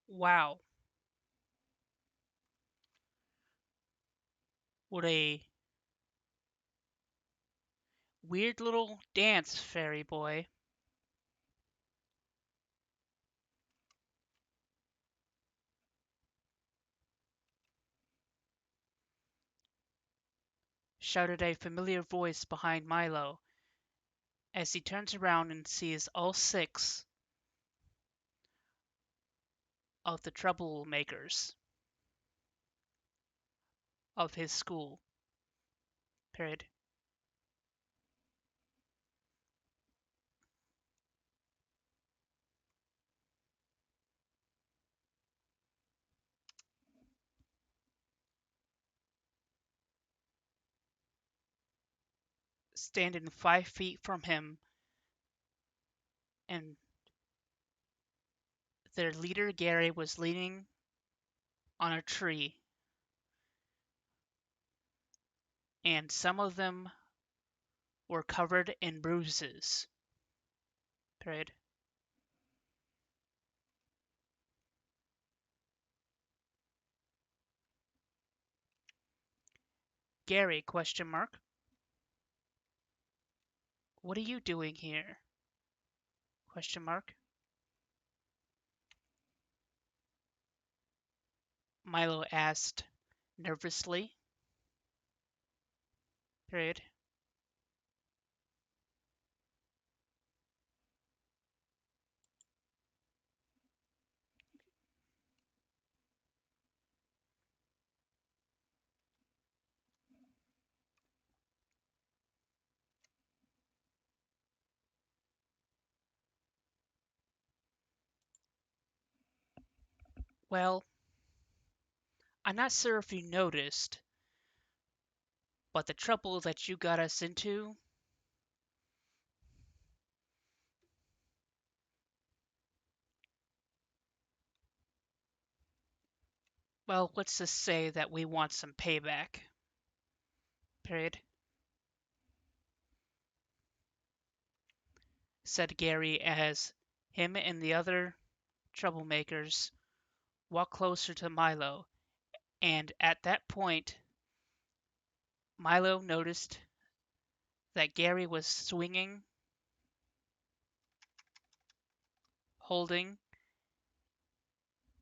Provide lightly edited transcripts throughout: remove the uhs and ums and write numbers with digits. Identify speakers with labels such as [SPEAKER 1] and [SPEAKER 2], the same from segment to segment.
[SPEAKER 1] Wow. What a weird little dance, fairy boy, shouted a familiar voice behind Milo as he turns around and sees all six of the troublemakers of his school. Period. Standing 5 feet from him, and their leader Gary was leaning on a tree, and some of them were covered in bruises. Period. Gary? Question mark. What are you doing here? Question mark. Milo asked nervously. Period. Well, I'm not sure if you noticed, but the trouble that you got us into, well, let's just say that we want some payback. Period. Said Gary as him and the other troublemakers walked closer to Milo, and at that point, Milo noticed that Gary was swinging, holding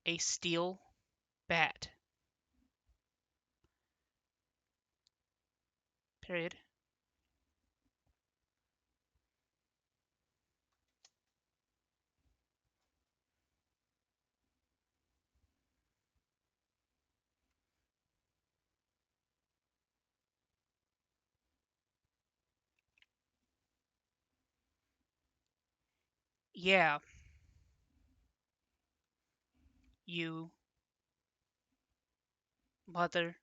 [SPEAKER 1] a steel bat. Period. Yeah, you mother.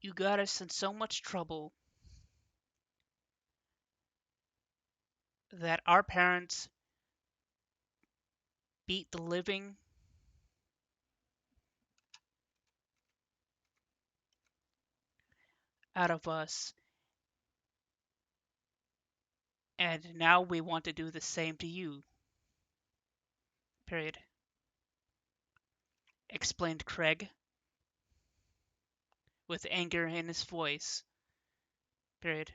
[SPEAKER 1] You got us in so much trouble that our parents beat the living out of us, and now we want to do the same to you. Period. Explained Craig with anger in his voice. Period.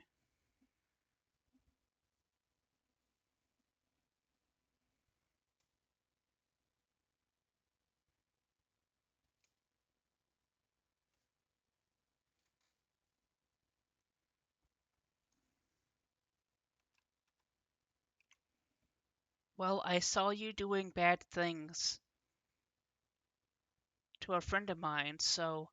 [SPEAKER 1] Well, I saw you doing bad things to a friend of mine, so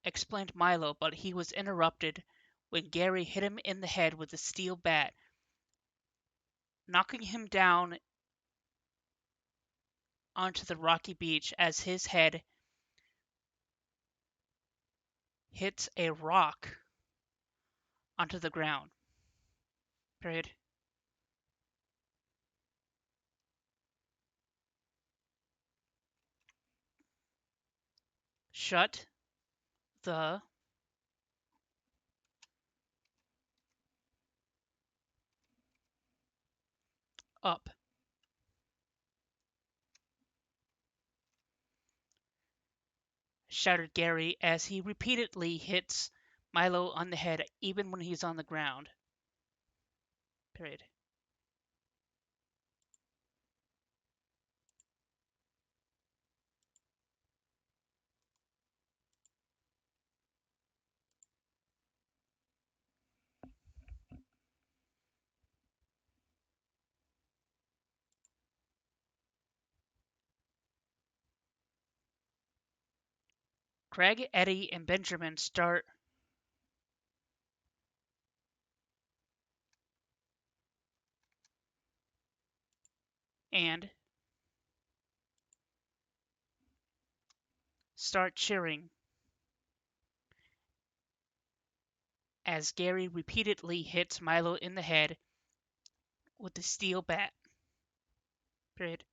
[SPEAKER 1] explained Milo, but he was interrupted when Gary hit him in the head with a steel bat, knocking him down onto the rocky beach as his head hits a rock onto the ground. Period. Shut the up. Shouted Gary as he repeatedly hits Milo on the head even when he's on the ground. Period. Craig, Eddie, and Benjamin and start cheering as Gary repeatedly hits Milo in the head with the steel bat. Period.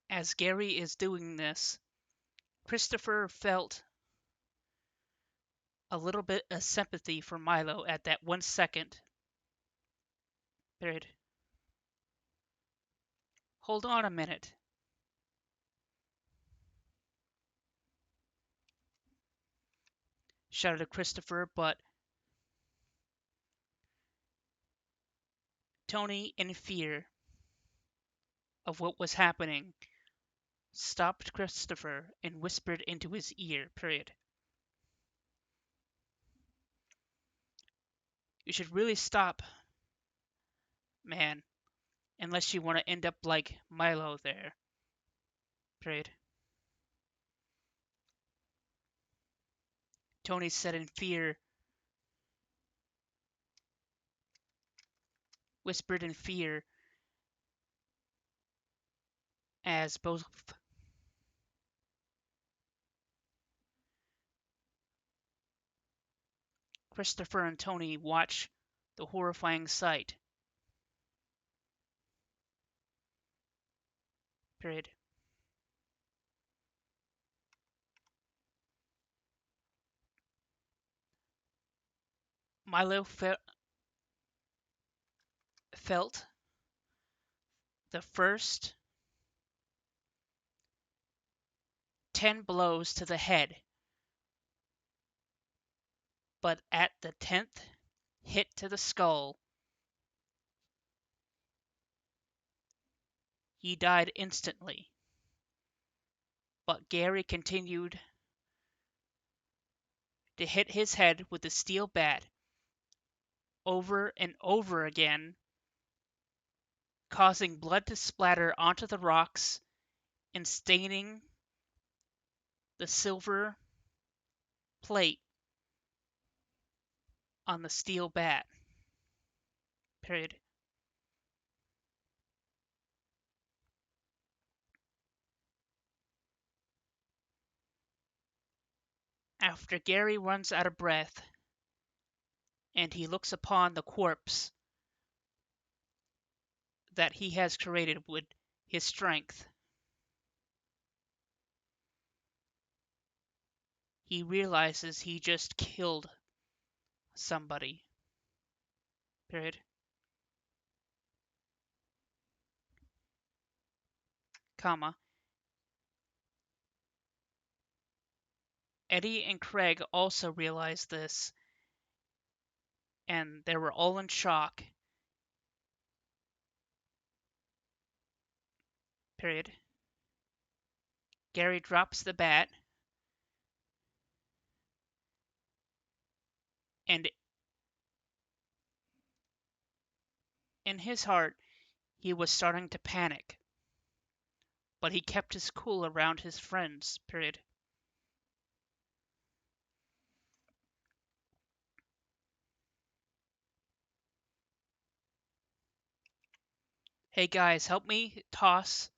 [SPEAKER 1] As Gary is doing this, Christopher felt a little bit of sympathy for Milo at that 1 second. Period. Hold on a minute, shouted Christopher, but Tony, in fear of what was happening, stopped Christopher and whispered into his ear. Period. You should really stop, man, unless you want to end up like Milo there. Period. Tony said in fear, whispered in fear, as both Christopher and Tony watch the horrifying sight. Period. Milo felt the first 10 blows to the head, but at the 10th hit to the skull, he died instantly. But Gary continued to hit his head with the steel bat over and over again, causing blood to splatter onto the rocks and staining the silver plate on the steel bat. Period. After Gary runs out of breath and he looks upon the corpse that he has created with his strength, he realizes he just killed somebody. Period. Comma. Eddie and Craig also realized this, and they were all in shock. Period. Gary drops the bat, and in his heart, he was starting to panic. But he kept his cool around his friends. Period. Hey guys, help me toss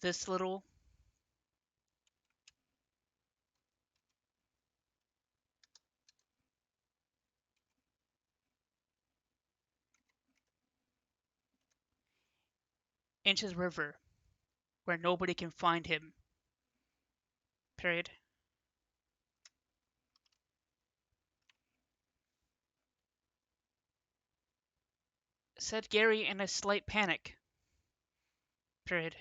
[SPEAKER 1] this little into the river where nobody can find him. Period. Said Gary in a slight panic. Period.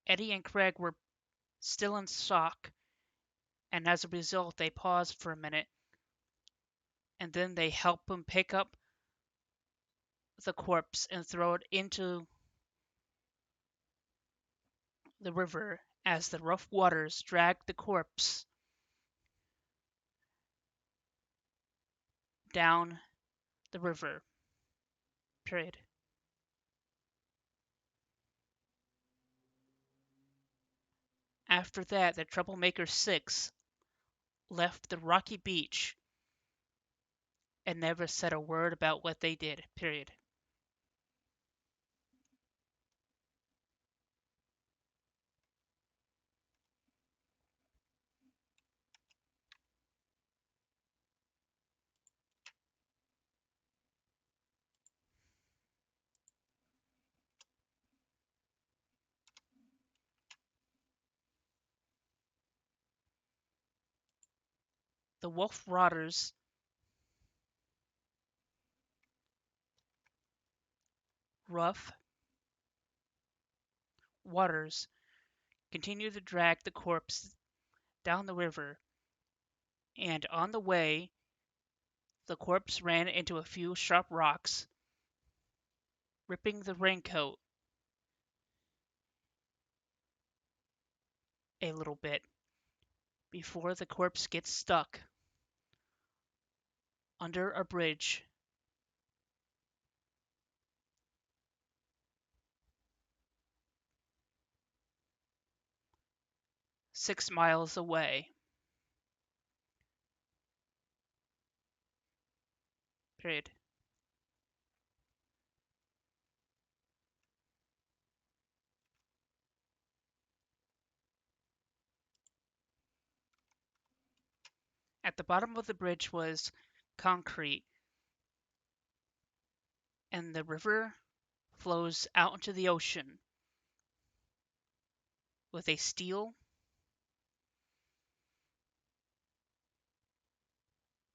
[SPEAKER 1] Eddie and Craig were still in shock, and as a result, they paused for a minute, and then they help him pick up the corpse and throw it into the river as the rough waters drag the corpse down the river. Period. After that, the Troublemakers 6 left the rocky beach and never said a word about what they did. Period. The Wolf Rotters rough waters continued to drag the corpse down the river, and on the way, the corpse ran into a few sharp rocks, ripping the raincoat a little bit before the corpse gets stuck under a bridge 6 miles away. Period. At the bottom of the bridge was concrete, and the river flows out into the ocean with a steel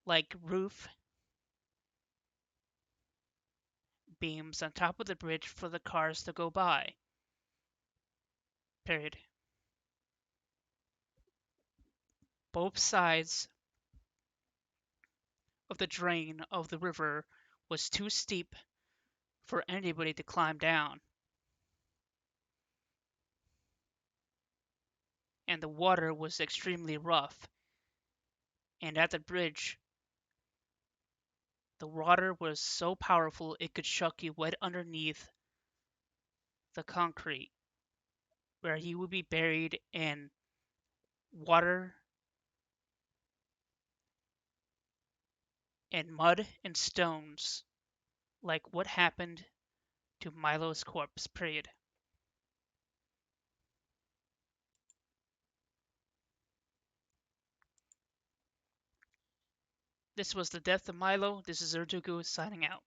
[SPEAKER 1] like roof beams on top of the bridge for the cars to go by. Period. Both sides of the drain of the river was too steep for anybody to climb down, and the water was extremely rough. And at the bridge, the water was so powerful it could chuck you right underneath the concrete, where you would be buried in water and mud and stones, like what happened to Milo's corpse. Period. This was the death of Milo. This is Zerduku signing out.